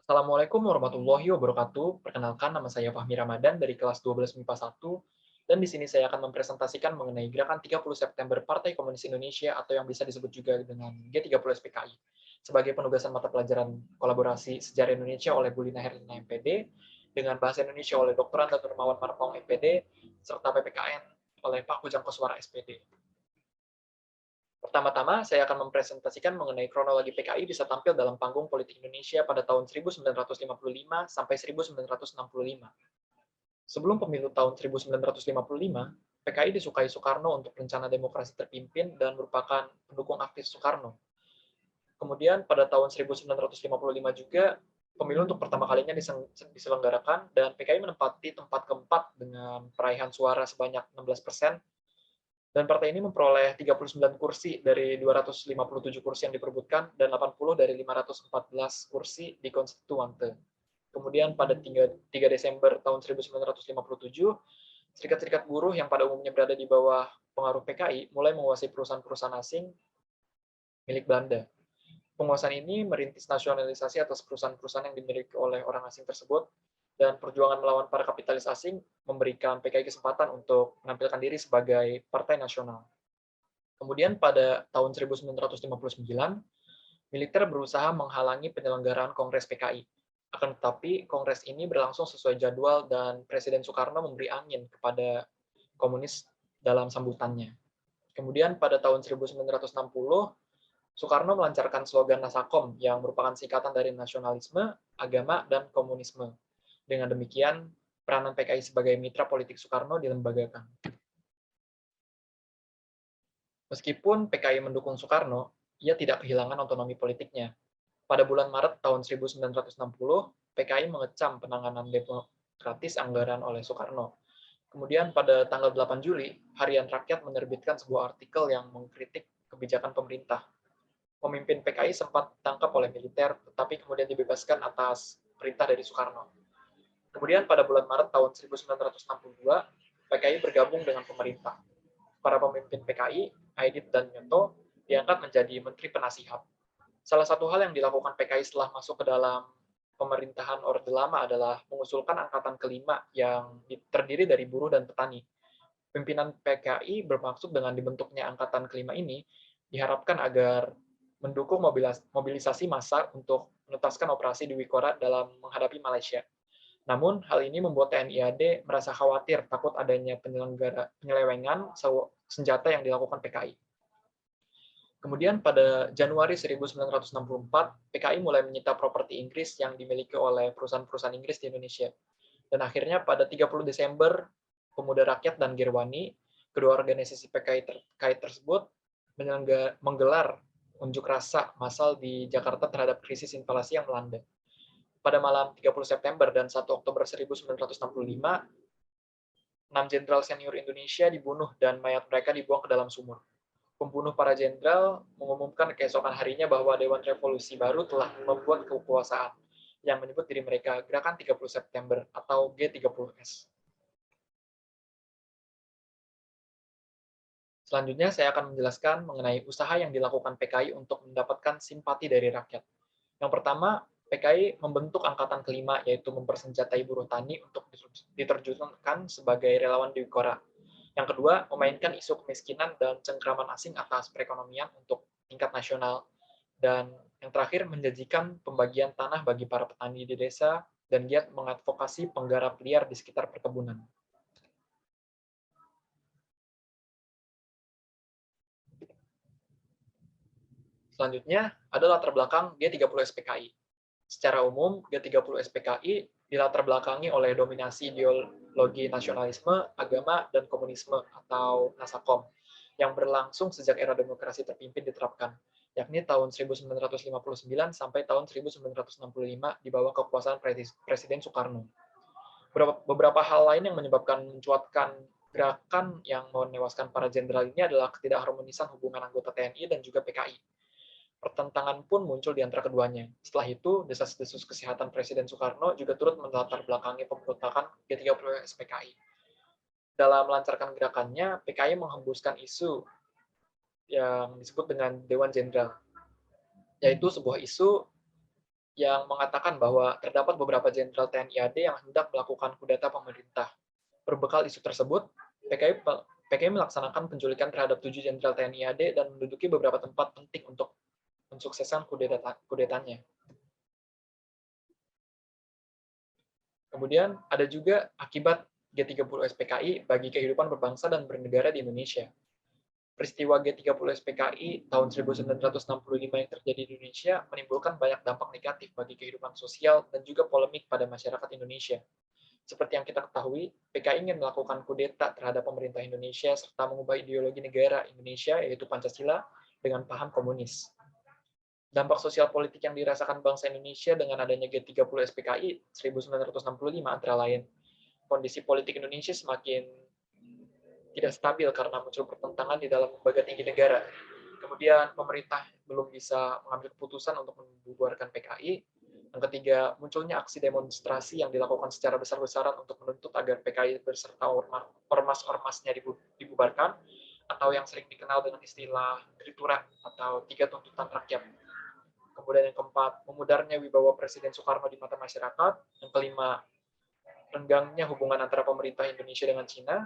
Assalamualaikum warahmatullahi wabarakatuh. Perkenalkan, nama saya Fahmi Ramadan dari kelas 12 MIPA 1, dan di sini saya akan mempresentasikan mengenai gerakan 30 September Partai Komunis Indonesia atau yang bisa disebut juga dengan G30 SPKI sebagai penugasan mata pelajaran kolaborasi sejarah Indonesia oleh Bu Lina Herlina MPD, dengan bahasa Indonesia oleh Dr. Anda Nurmawan Marpong MPD, serta PPKN oleh Pak Kujang Koswara SPD. Pertama-tama, saya akan mempresentasikan mengenai kronologi PKI bisa tampil dalam panggung politik Indonesia pada tahun 1955 sampai 1965. Sebelum pemilu tahun 1955, PKI disukai Soekarno untuk rencana demokrasi terpimpin dan merupakan pendukung aktif Soekarno. Kemudian pada tahun 1955 juga, pemilu untuk pertama kalinya diselenggarakan dan PKI menempati tempat keempat dengan peraihan suara sebanyak 16%, dan partai ini memperoleh 39 kursi dari 257 kursi yang diperebutkan dan 80 dari 514 kursi di Konstituante. Kemudian pada 3 Desember tahun 1957, serikat-serikat buruh yang pada umumnya berada di bawah pengaruh PKI mulai menguasai perusahaan-perusahaan asing milik Belanda. Penguasaan ini merintis nasionalisasi atas perusahaan-perusahaan yang dimiliki oleh orang asing tersebut, dan perjuangan melawan para kapitalis asing memberikan PKI kesempatan untuk menampilkan diri sebagai partai nasional. Kemudian pada tahun 1959, militer berusaha menghalangi penyelenggaraan Kongres PKI. Akan tetapi, Kongres ini berlangsung sesuai jadwal dan Presiden Soekarno memberi angin kepada komunis dalam sambutannya. Kemudian pada tahun 1960, Soekarno melancarkan slogan Nasakom yang merupakan singkatan dari nasionalisme, agama, dan komunisme. Dengan demikian, peranan PKI sebagai mitra politik Soekarno dilembagakan. Meskipun PKI mendukung Soekarno, ia tidak kehilangan otonomi politiknya. Pada bulan Maret tahun 1960, PKI mengecam penanganan demokratis anggaran oleh Soekarno. Kemudian pada tanggal 8 Juli, Harian Rakyat menerbitkan sebuah artikel yang mengkritik kebijakan pemerintah. Pemimpin PKI sempat ditangkap oleh militer, tetapi kemudian dibebaskan atas perintah dari Soekarno. Kemudian pada bulan Maret tahun 1962, PKI bergabung dengan pemerintah. Para pemimpin PKI, Aidit dan Nyoto, diangkat menjadi Menteri Penasihat. Salah satu hal yang dilakukan PKI setelah masuk ke dalam pemerintahan Orde Lama adalah mengusulkan angkatan kelima yang terdiri dari buruh dan petani. Pimpinan PKI bermaksud dengan dibentuknya angkatan kelima ini diharapkan agar mendukung mobilisasi massa untuk menuntaskan operasi di Wikora dalam menghadapi Malaysia. Namun, hal ini membuat TNI AD merasa khawatir takut adanya penyelewengan senjata yang dilakukan PKI. Kemudian pada Januari 1964, PKI mulai menyita properti Inggris yang dimiliki oleh perusahaan-perusahaan Inggris di Indonesia. Dan akhirnya pada 30 Desember, Pemuda Rakyat dan Girwani, kedua organisasi PKI terkait tersebut, menggelar unjuk rasa massal di Jakarta terhadap krisis inflasi yang melanda. Pada malam 30 September dan 1 Oktober 1965, 6 jenderal senior Indonesia dibunuh dan mayat mereka dibuang ke dalam sumur. Pembunuh para jenderal mengumumkan keesokan harinya bahwa Dewan Revolusi Baru telah membuat kekuasaan, yang menyebut diri mereka Gerakan 30 September atau G30S. Selanjutnya, saya akan menjelaskan mengenai usaha yang dilakukan PKI untuk mendapatkan simpati dari rakyat. Yang pertama, PKI membentuk angkatan kelima, yaitu mempersenjatai buruh tani untuk diterjunkan sebagai relawan di Wikora. Yang kedua, memainkan isu kemiskinan dan cengkraman asing atas perekonomian untuk tingkat nasional. Dan yang terakhir, menjanjikan pembagian tanah bagi para petani di desa dan giat mengadvokasi penggarap liar di sekitar perkebunan. Selanjutnya, ada latar belakang G30 SPKI. Secara umum, G30 SPKI dilatar belakangi oleh dominasi ideologi nasionalisme, agama, dan komunisme atau Nasakom yang berlangsung sejak era demokrasi terpimpin diterapkan, yakni tahun 1959 sampai tahun 1965 di bawah kekuasaan Presiden Soekarno. Beberapa hal lain yang menyebabkan mencuatkan gerakan yang menewaskan para jenderal ini adalah ketidakharmonisan hubungan anggota TNI dan juga PKI. Pertentangan pun muncul di antara keduanya. Setelah itu, desas-desus kesehatan Presiden Soekarno juga turut melatar belakangi pemberontakan G30 SPKI. Dalam melancarkan gerakannya, PKI menghembuskan isu yang disebut dengan Dewan Jenderal, yaitu sebuah isu yang mengatakan bahwa terdapat beberapa jenderal TNI AD yang hendak melakukan kudeta pemerintah. Berbekal isu tersebut, PKI melaksanakan penculikan terhadap 7 jenderal TNI AD dan menduduki beberapa tempat penting untuk mensukseskan kudetanya. Kemudian ada juga akibat G30 SPKI bagi kehidupan berbangsa dan bernegara di Indonesia. Peristiwa G30 SPKI tahun 1965 yang terjadi di Indonesia menimbulkan banyak dampak negatif bagi kehidupan sosial dan juga polemik pada masyarakat Indonesia. Seperti yang kita ketahui, PKI ingin melakukan kudeta terhadap pemerintah Indonesia serta mengubah ideologi negara Indonesia, yaitu Pancasila, dengan paham komunis. Dampak sosial politik yang dirasakan bangsa Indonesia dengan adanya G30 SPKI 1965 antara lain, kondisi politik Indonesia semakin tidak stabil karena muncul pertentangan di dalam lembaga tinggi negara. Kemudian pemerintah belum bisa mengambil keputusan untuk membubarkan PKI. Yang ketiga, munculnya aksi demonstrasi yang dilakukan secara besar-besaran untuk menuntut agar PKI beserta ormas-ormasnya dibubarkan, atau yang sering dikenal dengan istilah Tritura atau Tiga Tuntutan Rakyat. Kemudian yang keempat, memudarnya wibawa Presiden Soekarno di mata masyarakat. Yang kelima, renggangnya hubungan antara pemerintah Indonesia dengan Cina.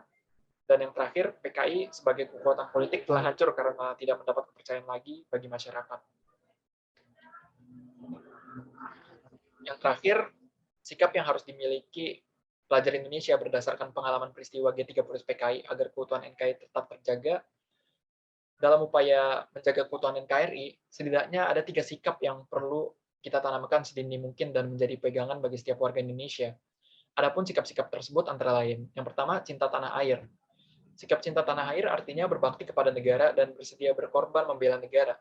Dan yang terakhir, PKI sebagai kekuatan politik telah hancur karena tidak mendapat kepercayaan lagi bagi masyarakat. Yang terakhir, sikap yang harus dimiliki pelajar Indonesia berdasarkan pengalaman peristiwa G30 PKI agar keutuhan NKRI tetap terjaga. Dalam upaya menjaga keutuhan NKRI, setidaknya ada 3 sikap yang perlu kita tanamkan sedini mungkin dan menjadi pegangan bagi setiap warga Indonesia. Adapun sikap-sikap tersebut antara lain, yang pertama, cinta tanah air. Sikap cinta tanah air artinya berbakti kepada negara dan bersedia berkorban membela negara.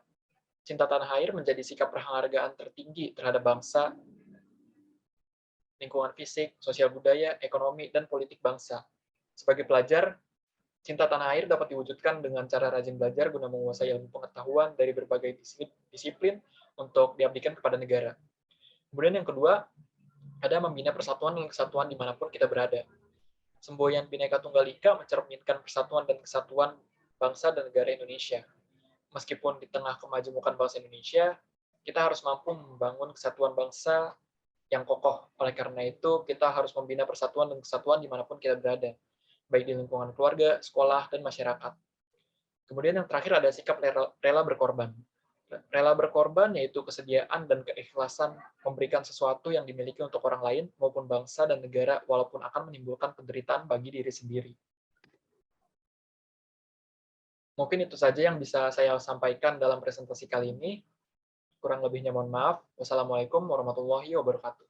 Cinta tanah air menjadi sikap penghargaan tertinggi terhadap bangsa, lingkungan fisik, sosial budaya, ekonomi, dan politik bangsa. Sebagai pelajar, cinta tanah air dapat diwujudkan dengan cara rajin belajar guna menguasai ilmu pengetahuan dari berbagai disiplin untuk diabdikan kepada negara. Kemudian yang kedua, ada membina persatuan dan kesatuan dimanapun kita berada. Semboyan Bhinneka Tunggal Ika mencerminkan persatuan dan kesatuan bangsa dan negara Indonesia. Meskipun di tengah kemajemukan bangsa Indonesia, kita harus mampu membangun kesatuan bangsa yang kokoh. Oleh karena itu, kita harus membina persatuan dan kesatuan dimanapun kita berada, baik di lingkungan keluarga, sekolah, dan masyarakat. Kemudian yang terakhir ada sikap rela berkorban. Rela berkorban yaitu kesediaan dan keikhlasan memberikan sesuatu yang dimiliki untuk orang lain maupun bangsa dan negara walaupun akan menimbulkan penderitaan bagi diri sendiri. Mungkin itu saja yang bisa saya sampaikan dalam presentasi kali ini. Kurang lebihnya mohon maaf. Wassalamualaikum warahmatullahi wabarakatuh.